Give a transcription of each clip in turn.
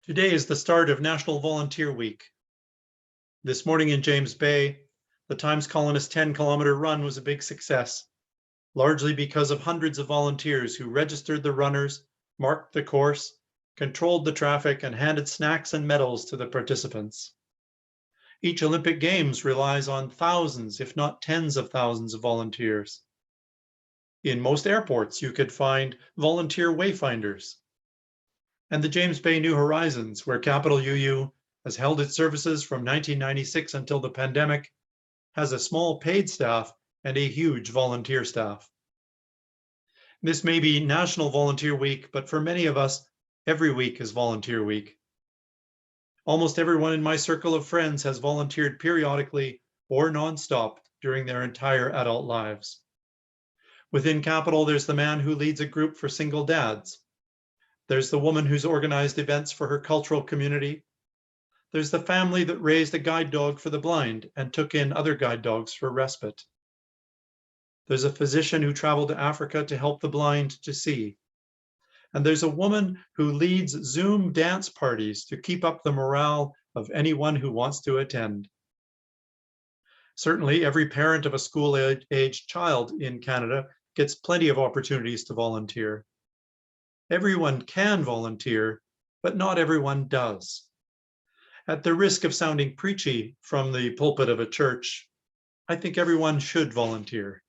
Today is the start of National Volunteer Week. This morning in James Bay, the Times Colonist 10-kilometer run was a big success, largely because of hundreds of volunteers who registered the runners, marked the course, controlled the traffic, and handed snacks and medals to the participants. Each Olympic Games relies on thousands, if not tens of thousands of volunteers. In most airports, you could find volunteer wayfinders. And the James Bay New Horizons, where Capital UU has held its services from 1996 until the pandemic, has a small paid staff and a huge volunteer staff. This may be National Volunteer Week, but for many of us, every week is Volunteer Week. Almost everyone in my circle of friends has volunteered periodically or nonstop during their entire adult lives. Within Capital, there's the man who leads a group for single dads. There's the woman who's organized events for her cultural community. There's the family that raised a guide dog for the blind and took in other guide dogs for respite. There's a physician who traveled to Africa to help the blind to see. And there's a woman who leads Zoom dance parties to keep up the morale of anyone who wants to attend. Certainly, every parent of a school-aged child in Canada gets plenty of opportunities to volunteer. Everyone can volunteer, but not everyone does. At the risk of sounding preachy from the pulpit of a church, I think everyone should volunteer.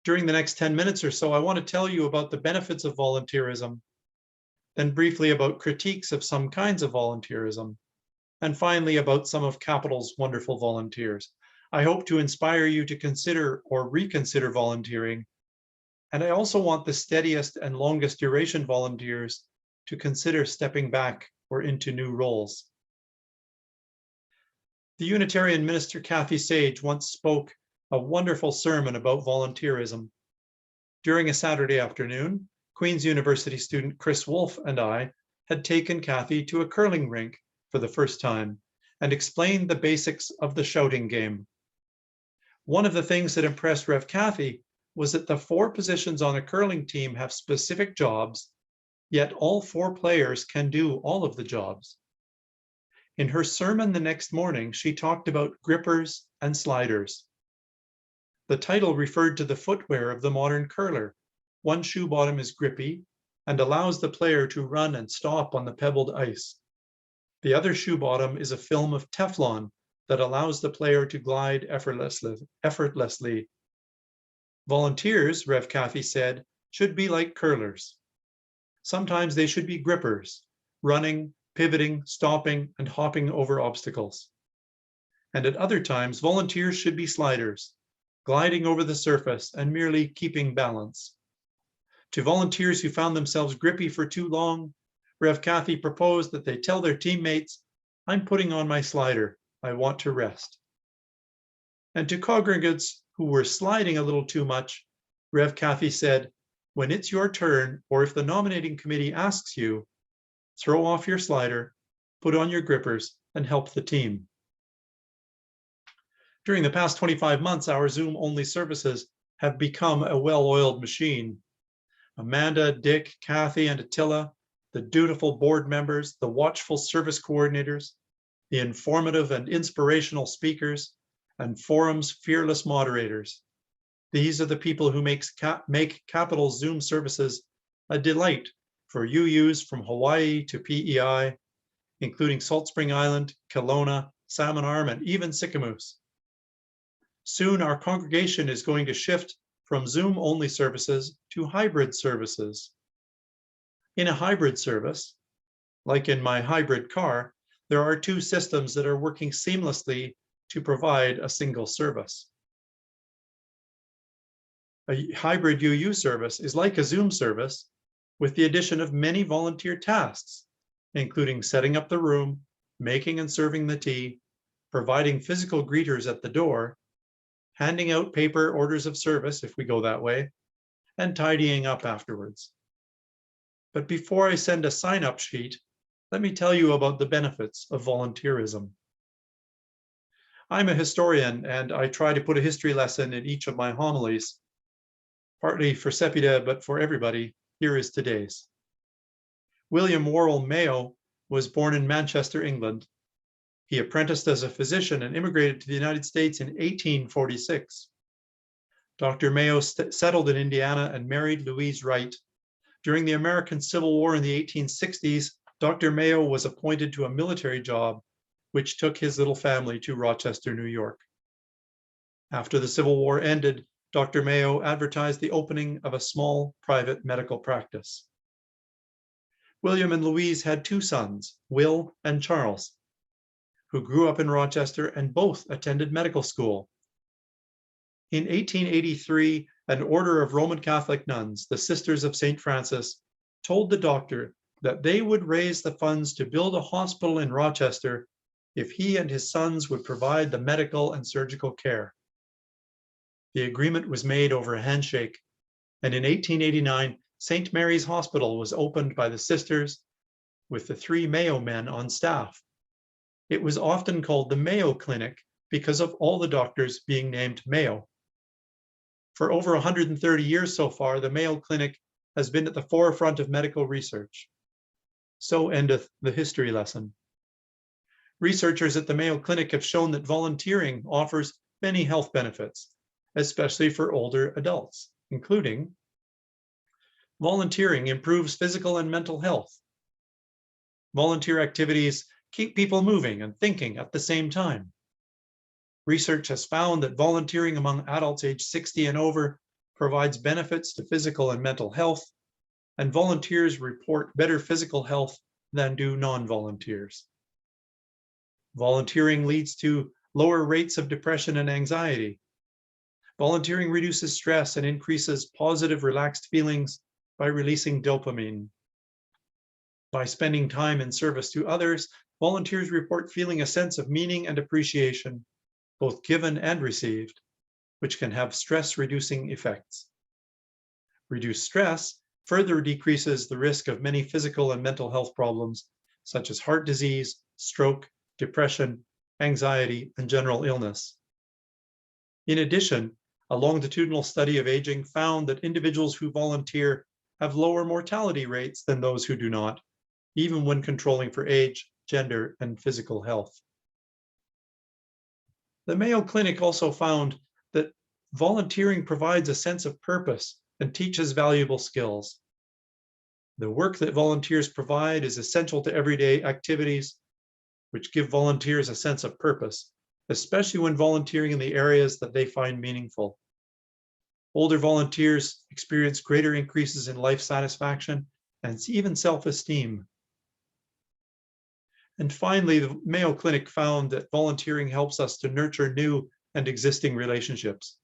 During the next 10 minutes or so, I want to tell you about the benefits of volunteerism, then briefly about critiques of some kinds of volunteerism, and finally about some of Capital's wonderful volunteers. I hope to inspire you to consider or reconsider volunteering. And I also want the steadiest and longest duration volunteers to consider stepping back or into new roles. The Unitarian minister Kathy Sage once spoke a wonderful sermon about volunteerism. During a Saturday afternoon, Queen's University student Chris Wolfe and I had taken Kathy to a curling rink for the first time and explained the basics of the shouting game. One of the things that impressed Rev. Kathy was that the 4 positions on a curling team have specific jobs, yet all 4 players can do all of the jobs. In her sermon the next morning, she talked about grippers and sliders. The title referred to the footwear of the modern curler. One shoe bottom is grippy and allows the player to run and stop on the pebbled ice. The other shoe bottom is a film of Teflon that allows the player to glide effortlessly. Volunteers, Rev. Kathy said, should be like curlers. Sometimes they should be grippers, running, pivoting, stopping, and hopping over obstacles. And at other times, volunteers should be sliders, gliding over the surface and merely keeping balance. To volunteers who found themselves grippy for too long, Rev. Kathy proposed that they tell their teammates, "I'm putting on my slider, I want to rest." And to congregants who were sliding a little too much, Rev. Kathy said, "When it's your turn, or if the nominating committee asks you, throw off your slider, put on your grippers, and help the team." During the past 25 months, our Zoom-only services have become a well-oiled machine. Amanda, Dick, Kathy, and Attila, the dutiful board members, the watchful service coordinators, the informative and inspirational speakers, and forum's fearless moderators. These are the people who make Capital Zoom services a delight for UUs from Hawaii to PEI, including Salt Spring Island, Kelowna, Salmon Arm, and even Sicamous. Soon our congregation is going to shift from Zoom-only services to hybrid services. In a hybrid service, like in my hybrid car, there are 2 systems that are working seamlessly to provide a single service. A hybrid UU service is like a Zoom service with the addition of many volunteer tasks, including setting up the room, making and serving the tea, providing physical greeters at the door, handing out paper orders of service if we go that way, and tidying up afterwards. But before I send a sign-up sheet, let me tell you about the benefits of volunteerism. I'm a historian, and I try to put a history lesson in each of my homilies, partly for Sepida, but for everybody. Here is today's. William Worrell Mayo was born in Manchester, England. He apprenticed as a physician and immigrated to the United States in 1846. Dr. Mayo settled in Indiana and married Louise Wright. During the American Civil War in the 1860s, Dr. Mayo was appointed to a military job, which took his little family to Rochester, New York. After the Civil War ended, Dr. Mayo advertised the opening of a small private medical practice. William and Louise had two sons, Will and Charles, who grew up in Rochester and both attended medical school. In 1883, an order of Roman Catholic nuns, the Sisters of St. Francis, told the doctor that they would raise the funds to build a hospital in Rochester if he and his sons would provide the medical and surgical care. The agreement was made over a handshake, and in 1889, St. Mary's Hospital was opened by the sisters with the three Mayo men on staff. It was often called the Mayo Clinic because of all the doctors being named Mayo. For over 130 years so far, the Mayo Clinic has been at the forefront of medical research. So endeth the history lesson. Researchers at the Mayo Clinic have shown that volunteering offers many health benefits, especially for older adults, including volunteering improves physical and mental health. Volunteer activities keep people moving and thinking at the same time. Research has found that volunteering among adults aged 60 and over provides benefits to physical and mental health, and volunteers report better physical health than do non-volunteers. Volunteering leads to lower rates of depression and anxiety. Volunteering reduces stress and increases positive, relaxed feelings by releasing dopamine. By spending time in service to others, volunteers report feeling a sense of meaning and appreciation, both given and received, which can have stress-reducing effects. Reduced stress further decreases the risk of many physical and mental health problems, such as heart disease, stroke, depression, anxiety, and general illness. In addition, a longitudinal study of aging found that individuals who volunteer have lower mortality rates than those who do not, even when controlling for age, gender, and physical health. The Mayo Clinic also found that volunteering provides a sense of purpose and teaches valuable skills. The work that volunteers provide is essential to everyday activities, which give volunteers a sense of purpose, especially when volunteering in the areas that they find meaningful. Older volunteers experience greater increases in life satisfaction and even self-esteem. And finally, the Mayo Clinic found that volunteering helps us to nurture new and existing relationships.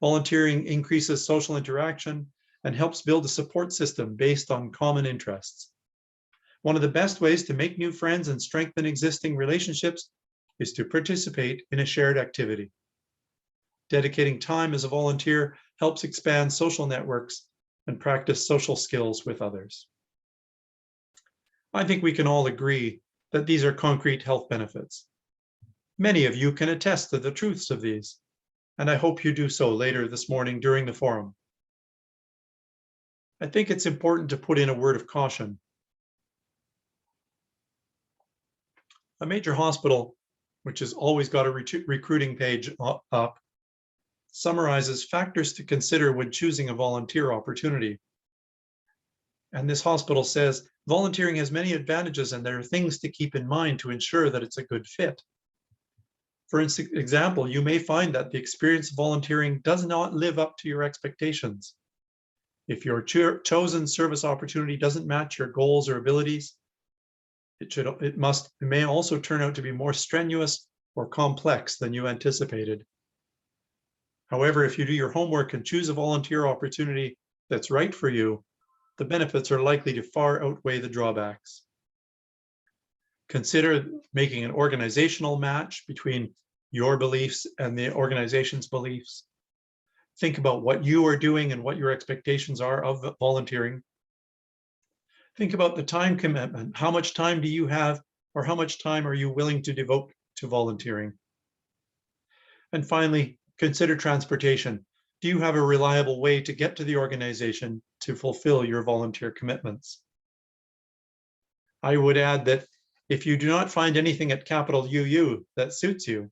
Volunteering increases social interaction and helps build a support system based on common interests. One of the best ways to make new friends and strengthen existing relationships is to participate in a shared activity. Dedicating time as a volunteer helps expand social networks and practice social skills with others. I think we can all agree that these are concrete health benefits. Many of you can attest to the truths of these, and I hope you do so later this morning during the forum. I think it's important to put in a word of caution. A major hospital, which has always got a recruiting page up, summarizes factors to consider when choosing a volunteer opportunity. And this hospital says, volunteering has many advantages and there are things to keep in mind to ensure that it's a good fit. For example, you may find that the experience of volunteering does not live up to your expectations. If your chosen service opportunity doesn't match your goals or abilities, it may also turn out to be more strenuous or complex than you anticipated. However, if you do your homework and choose a volunteer opportunity that's right for you, the benefits are likely to far outweigh the drawbacks. Consider making an organizational match between your beliefs and the organization's beliefs. Think about what you are doing and what your expectations are of volunteering. Think about the time commitment. How much time do you have, or how much time are you willing to devote to volunteering? And finally, consider transportation. Do you have a reliable way to get to the organization to fulfill your volunteer commitments? I would add that if you do not find anything at capital UU that suits you,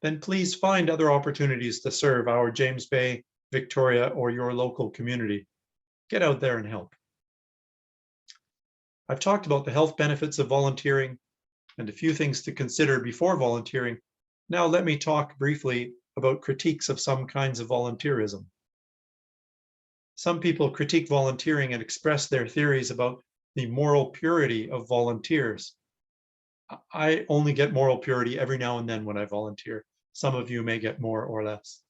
then please find other opportunities to serve our James Bay, Victoria, or your local community. Get out there and help. I've talked about the health benefits of volunteering and a few things to consider before volunteering. Now let me talk briefly about critiques of some kinds of volunteerism. Some people critique volunteering and express their theories about the moral purity of volunteers. I only get moral purity every now and then when I volunteer. Some of you may get more or less.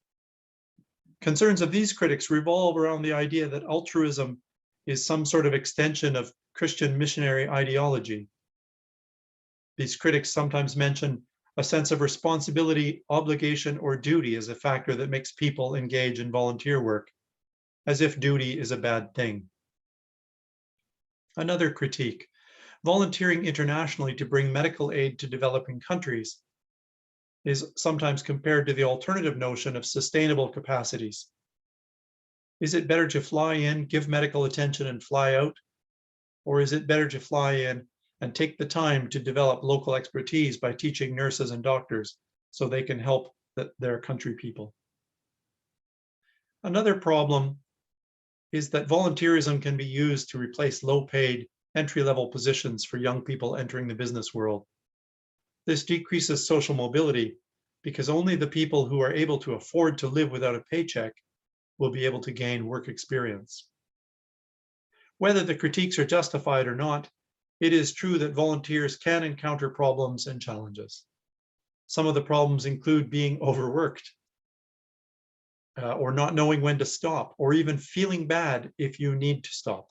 Concerns of these critics revolve around the idea that altruism is some sort of extension of Christian missionary ideology. These critics sometimes mention a sense of responsibility, obligation, or duty as a factor that makes people engage in volunteer work, as if duty is a bad thing. Another critique: volunteering internationally to bring medical aid to developing countries is sometimes compared to the alternative notion of sustainable capacities. Is it better to fly in, give medical attention, and fly out? Or is it better to fly in and take the time to develop local expertise by teaching nurses and doctors so they can help their country people? Another problem is that volunteerism can be used to replace low-paid entry-level positions for young people entering the business world. This decreases social mobility because only the people who are able to afford to live without a paycheck will be able to gain work experience. Whether the critiques are justified or not, it is true that volunteers can encounter problems and challenges. Some of the problems include being overworked, or not knowing when to stop, or even feeling bad if you need to stop.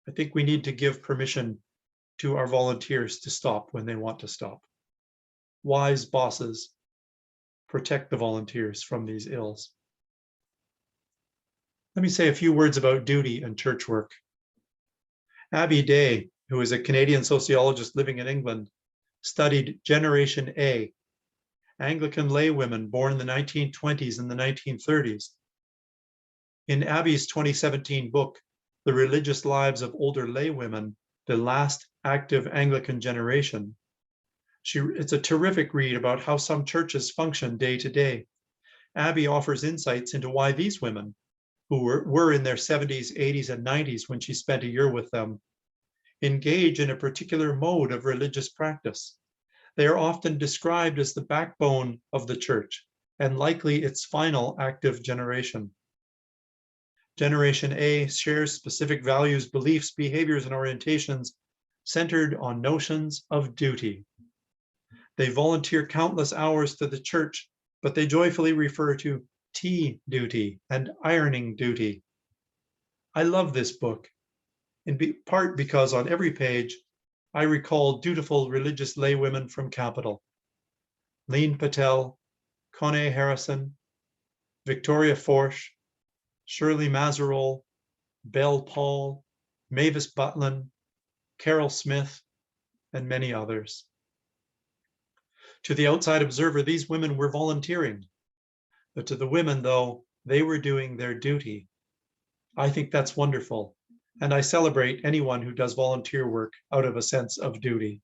I think we need to give permission to our volunteers to stop when they want to stop. Wise bosses protect the volunteers from these ills. Let me say a few words about duty and church work. Abby Day, who is a Canadian sociologist living in England, studied Generation A, Anglican laywomen born in the 1920s and the 1930s. In Abby's 2017 book, The Religious Lives of Older Laywomen, the Last Active Anglican Generation, it's a terrific read about how some churches function day to day. Abby offers insights into why these women, who were in their 70s, 80s, and 90s when she spent a year with them, engage in a particular mode of religious practice. They are often described as the backbone of the church and likely its final active generation. Generation A shares specific values, beliefs, behaviors, and orientations centered on notions of duty. They volunteer countless hours to the church, but they joyfully refer to tea duty and ironing duty. I love this book, in part because on every page, I recall dutiful religious laywomen from Capital: Leen Patel, Connie Harrison, Victoria Forsh, Shirley Mazerol, Belle Paul, Mavis Butlin, Carol Smith, and many others. To the outside observer, these women were volunteering. But to the women, though, they were doing their duty. I think that's wonderful, and I celebrate anyone who does volunteer work out of a sense of duty.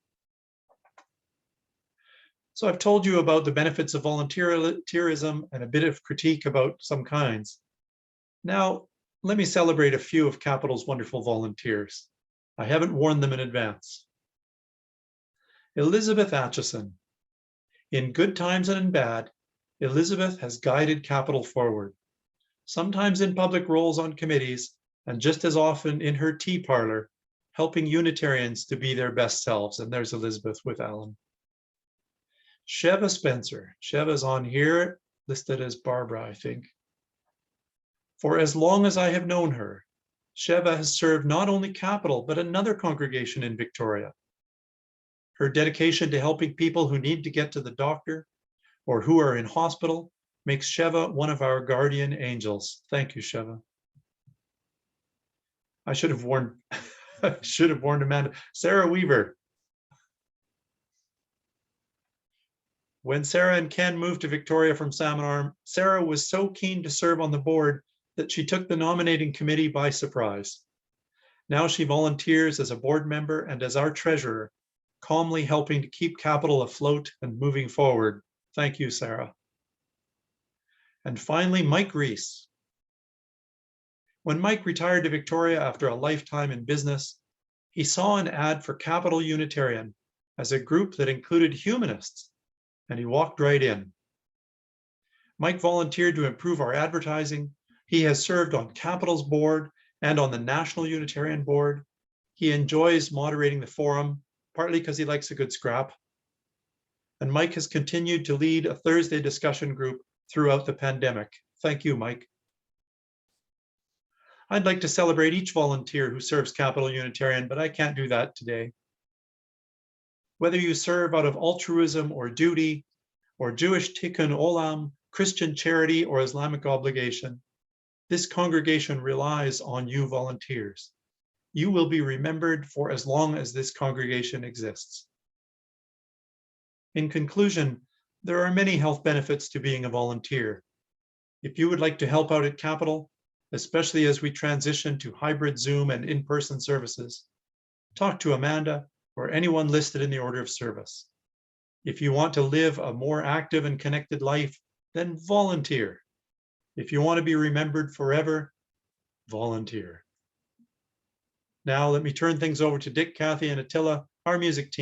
So I've told you about the benefits of volunteerism and a bit of critique about some kinds. Now, let me celebrate a few of Capital's wonderful volunteers. I haven't warned them in advance. Elizabeth Atchison. In good times and in bad, Elizabeth has guided Capital forward, sometimes in public roles on committees, and just as often in her tea parlor, helping Unitarians to be their best selves. And there's Elizabeth with Alan. Sheva Spencer. Sheva's on here, listed as Barbara, I think. For as long as I have known her, Sheva has served not only Capital, but another congregation in Victoria. Her dedication to helping people who need to get to the doctor or who are in hospital makes Sheva one of our guardian angels. Thank you, Sheva. I should have warned Amanda. Sarah Weaver. When Sarah and Ken moved to Victoria from Salmon Arm, Sarah was so keen to serve on the board that she took the nominating committee by surprise. Now she volunteers as a board member and as our treasurer, calmly helping to keep Capital afloat and moving forward. Thank you, Sarah. And finally, Mike Reese. When Mike retired to Victoria after a lifetime in business, he saw an ad for Capital Unitarian as a group that included humanists, and he walked right in. Mike volunteered to improve our advertising. He has served on Capital's board and on the National Unitarian Board. He enjoys moderating the forum, partly because he likes a good scrap. And Mike has continued to lead a Thursday discussion group throughout the pandemic. Thank you, Mike. I'd like to celebrate each volunteer who serves Capital Unitarian, but I can't do that today. Whether you serve out of altruism or duty, or Jewish tikkun olam, Christian charity, or Islamic obligation, this congregation relies on you volunteers. You will be remembered for as long as this congregation exists. In conclusion, there are many health benefits to being a volunteer. If you would like to help out at Capital, especially as we transition to hybrid Zoom and in-person services, talk to Amanda or anyone listed in the order of service. If you want to live a more active and connected life, then volunteer. If you want to be remembered forever, volunteer. Now let me turn things over to Dick, Kathy, and Attila, our music team.